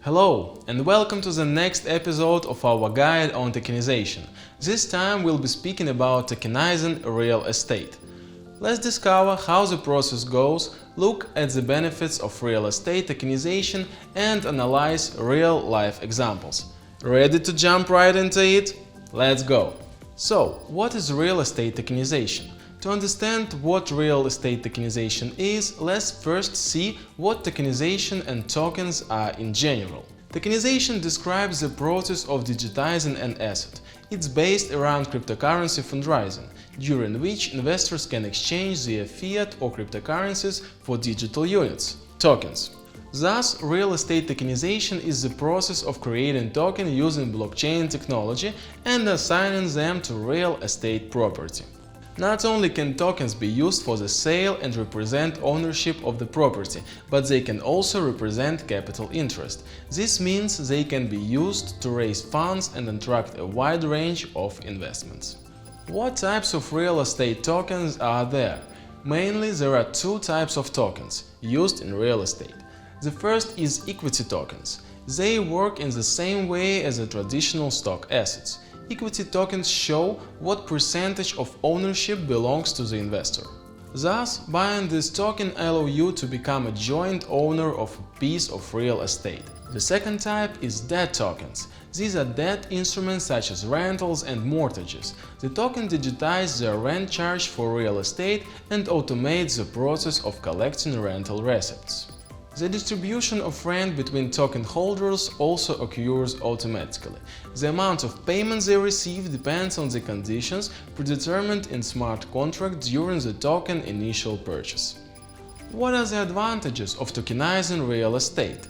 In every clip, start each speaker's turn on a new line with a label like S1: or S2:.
S1: Hello and welcome to the next episode of our guide on tokenization. This time we'll be speaking about tokenizing real estate. Let's discover how the process goes, look at the benefits of real estate tokenization and analyze real-life examples. Ready to jump right into it? Let's go! So, what is real estate tokenization? To understand what real estate tokenization is, let's first see what tokenization and tokens are in general. Tokenization describes the process of digitizing an asset. It's based around cryptocurrency fundraising, during which investors can exchange their fiat or cryptocurrencies for digital units, tokens. Thus, real estate tokenization is the process of creating tokens using blockchain technology and assigning them to real estate property. Not only can tokens be used for the sale and represent ownership of the property, but they can also represent capital interest. This means they can be used to raise funds and attract a wide range of investments. What types of real estate tokens are there? Mainly there are two types of tokens used in real estate. The first is equity tokens. They work in the same way as the traditional stock assets. Equity tokens show what percentage of ownership belongs to the investor. Thus, buying this token allows you to become a joint owner of a piece of real estate. The second type is debt tokens. These are debt instruments such as rentals and mortgages. The token digitizes the rent charge for real estate and automates the process of collecting rental receipts. The distribution of rent between token holders also occurs automatically. The amount of payments they receive depends on the conditions predetermined in smart contracts during the token initial purchase. What are the advantages of tokenizing real estate?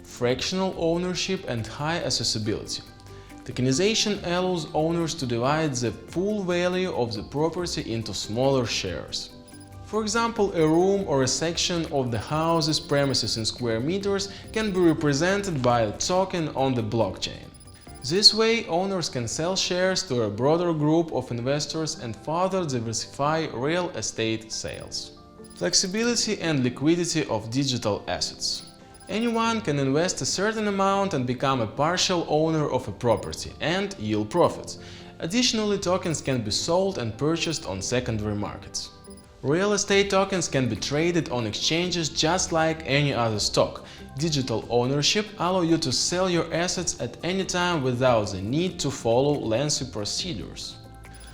S1: Fractional ownership and high accessibility. Tokenization allows owners to divide the full value of the property into smaller shares. For example, a room or a section of the house's premises in square meters can be represented by a token on the blockchain. This way, owners can sell shares to a broader group of investors and further diversify real estate sales. Flexibility and liquidity of digital assets. Anyone can invest a certain amount and become a partial owner of a property and yield profits. Additionally, tokens can be sold and purchased on secondary markets. Real estate tokens can be traded on exchanges just like any other stock. Digital ownership allows you to sell your assets at any time without the need to follow lengthy procedures.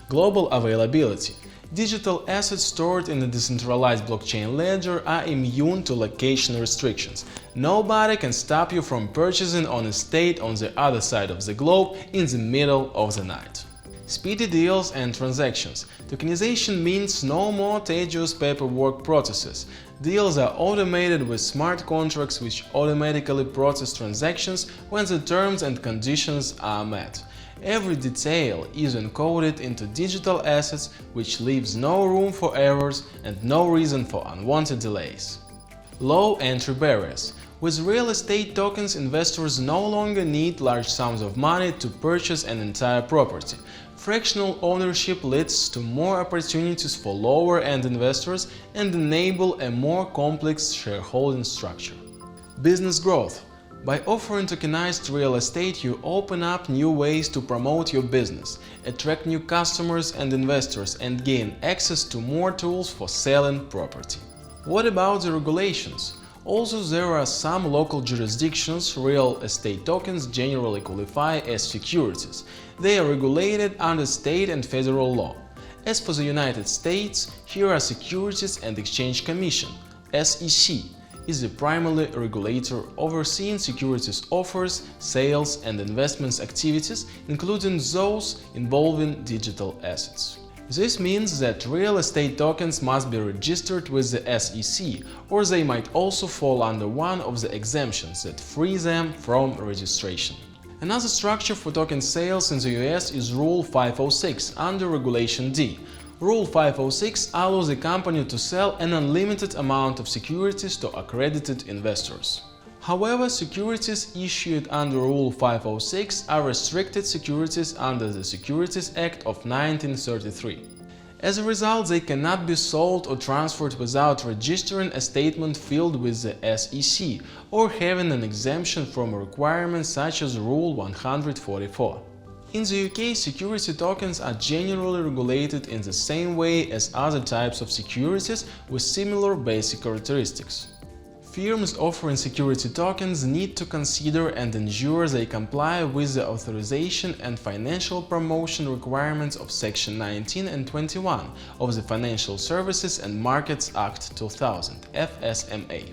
S1: Global availability. Digital assets stored in a decentralized blockchain ledger are immune to location restrictions. Nobody can stop you from purchasing on a estate on the other side of the globe in the middle of the night. Speedy deals and transactions. Tokenization means no more tedious paperwork processes. Deals are automated with smart contracts which automatically process transactions when the terms and conditions are met. Every detail is encoded into digital assets, which leaves no room for errors and no reason for unwanted delays. Low entry barriers. With real estate tokens, investors no longer need large sums of money to purchase an entire property. Fractional ownership leads to more opportunities for lower-end investors and enable a more complex shareholding structure. Business growth. By offering tokenized real estate, you open up new ways to promote your business, attract new customers and investors, and gain access to more tools for selling property. What about the regulations? Also, there are some local jurisdictions real estate tokens generally qualify as securities. They are regulated under state and federal law. As for the United States, here are Securities and Exchange Commission, SEC, is the primary regulator overseeing securities offers, sales and investments activities, including those involving digital assets. This means that real estate tokens must be registered with the SEC, or they might also fall under one of the exemptions that free them from registration. Another structure for token sales in the US is Rule 506 under Regulation D. Rule 506 allows a company to sell an unlimited amount of securities to accredited investors. However, securities issued under Rule 506 are restricted securities under the Securities Act of 1933. As a result, they cannot be sold or transferred without registering a statement filed with the SEC or having an exemption from a requirement such as Rule 144. In the UK, security tokens are generally regulated in the same way as other types of securities with similar basic characteristics. Firms offering security tokens need to consider and ensure they comply with the authorization and financial promotion requirements of Section 19 and 21 of the Financial Services and Markets Act 2000 (FSMA).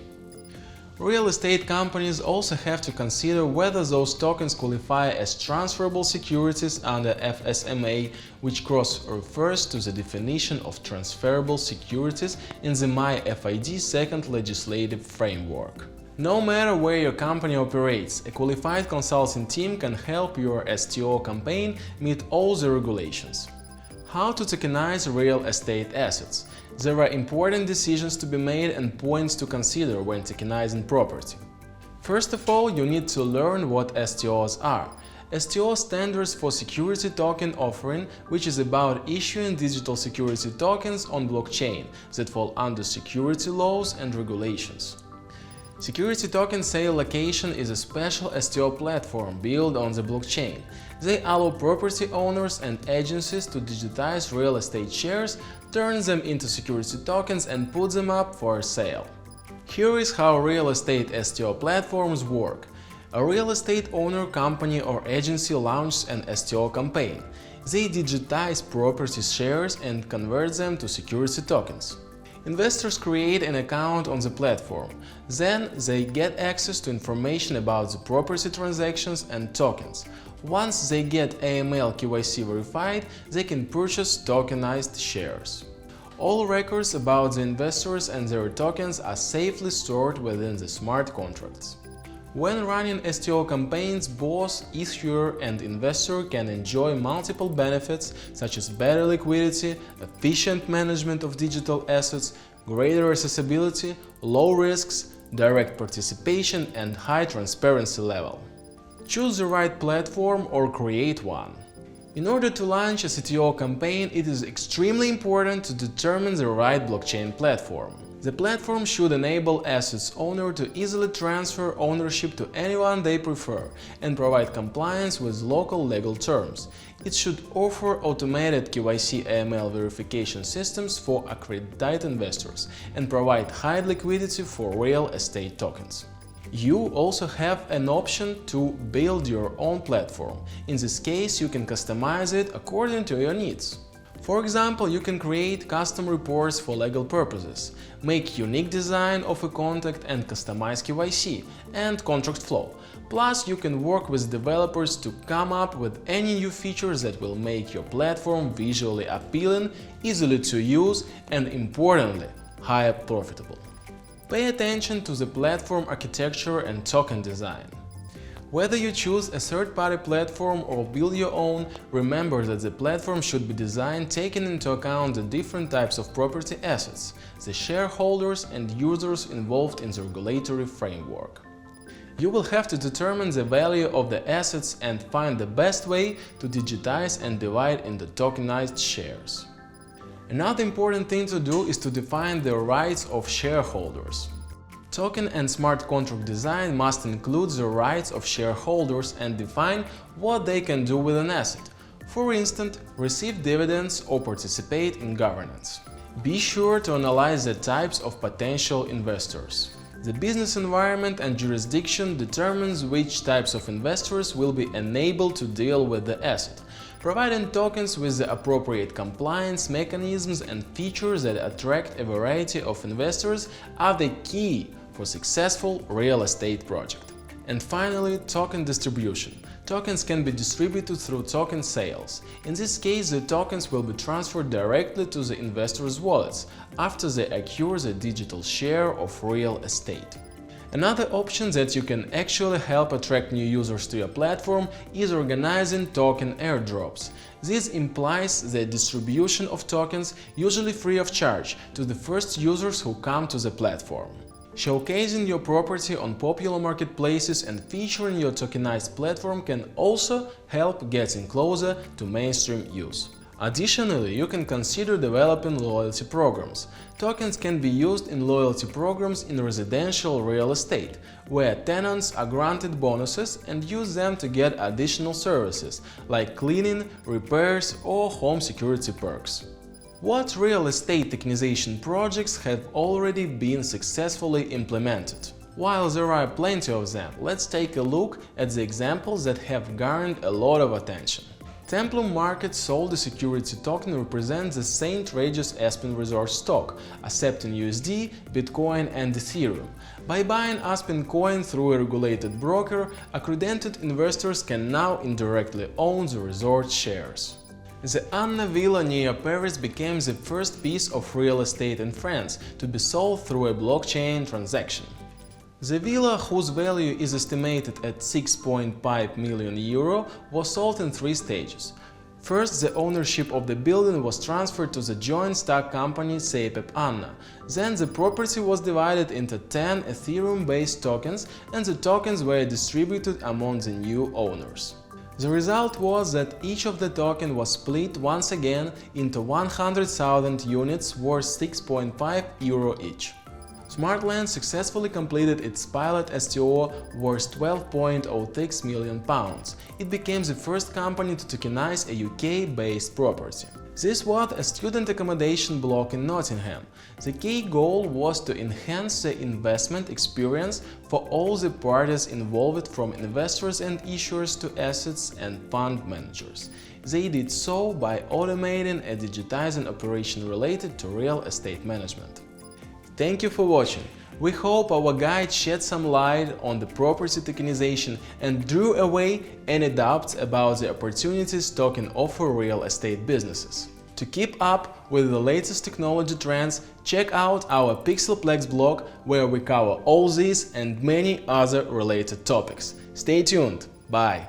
S1: Real estate companies also have to consider whether those tokens qualify as transferable securities under FSMA, which refers to the definition of transferable securities in the MiFID second legislative framework. No matter where your company operates, a qualified consulting team can help your STO campaign meet all the regulations. How to tokenize real estate assets? There are important decisions to be made and points to consider when tokenizing property. First of all, you need to learn what STOs are. STO stands for Security Token Offering, which is about issuing digital security tokens on blockchain that fall under security laws and regulations. Security token sale location is a special STO platform built on the blockchain. They allow property owners and agencies to digitize real estate shares, turn them into security tokens and put them up for sale. Here is how real estate STO platforms work. A real estate owner, company or agency launches an STO campaign. They digitize property shares and convert them to security tokens. Investors create an account on the platform. Then they get access to information about the property transactions and tokens. Once they get AML KYC verified, they can purchase tokenized shares. All records about the investors and their tokens are safely stored within the smart contracts. When running STO campaigns, both issuer and investor can enjoy multiple benefits such as better liquidity, efficient management of digital assets, greater accessibility, low risks, direct participation and high transparency level. Choose the right platform or create one. In order to launch a CTO campaign, it is extremely important to determine the right blockchain platform. The platform should enable assets owner to easily transfer ownership to anyone they prefer and provide compliance with local legal terms. It should offer automated KYC AML verification systems for accredited investors and provide high liquidity for real estate tokens. You also have an option to build your own platform. In this case, you can customize it according to your needs. For example, you can create custom reports for legal purposes, make unique design of a contact and customize KYC and contract flow. Plus, you can work with developers to come up with any new features that will make your platform visually appealing, easily to use and, importantly, highly profitable. Pay attention to the platform architecture and token design. Whether you choose a third-party platform or build your own, remember that the platform should be designed taking into account the different types of property assets, the shareholders and users involved in the regulatory framework. You will have to determine the value of the assets and find the best way to digitize and divide into tokenized shares. Another important thing to do is to define the rights of shareholders. Token and smart contract design must include the rights of shareholders and define what they can do with an asset. For instance, receive dividends or participate in governance. Be sure to analyze the types of potential investors. The business environment and jurisdiction determines which types of investors will be enabled to deal with the asset. Providing tokens with the appropriate compliance mechanisms and features that attract a variety of investors are the key for successful real estate project. And finally, token distribution. Tokens can be distributed through token sales. In this case, the tokens will be transferred directly to the investors' wallets after they acquire the digital share of real estate. Another option that you can actually help attract new users to your platform is organizing token airdrops. This implies the distribution of tokens, usually free of charge, to the first users who come to the platform. Showcasing your property on popular marketplaces and featuring your tokenized platform can also help getting closer to mainstream use. Additionally, you can consider developing loyalty programs. Tokens can be used in loyalty programs in residential real estate, where tenants are granted bonuses and use them to get additional services like cleaning, repairs, or home security perks. What real estate tokenization projects have already been successfully implemented? While there are plenty of them, let's take a look at the examples that have garnered a lot of attention. Templum Market sold a security token representing the St. Regis Aspen Resort stock, accepting USD, Bitcoin and Ethereum. By buying Aspen coin through a regulated broker, accredited investors can now indirectly own the resort shares. The Anna Villa near Paris became the first piece of real estate in France to be sold through a blockchain transaction. The villa, whose value is estimated at 6.5 million euro, was sold in 3 stages. First, the ownership of the building was transferred to the joint stock company CEPEP Anna. Then the property was divided into 10 Ethereum-based tokens, and the tokens were distributed among the new owners. The result was that each of the tokens was split once again into 100,000 units worth 6.5 euro each. Smartlands successfully completed its pilot STO worth £12.06 million. It became the first company to tokenize a UK-based property. This was a student accommodation block in Nottingham. The key goal was to enhance the investment experience for all the parties involved, from investors and issuers to assets and fund managers. They did so by automating a digitizing operation related to real estate management. Thank you for watching. We hope our guide shed some light on the property tokenization and drew away any doubts about the opportunities token offer real estate businesses. To keep up with the latest technology trends, check out our Pixelplex blog, where we cover all these and many other related topics. Stay tuned. Bye!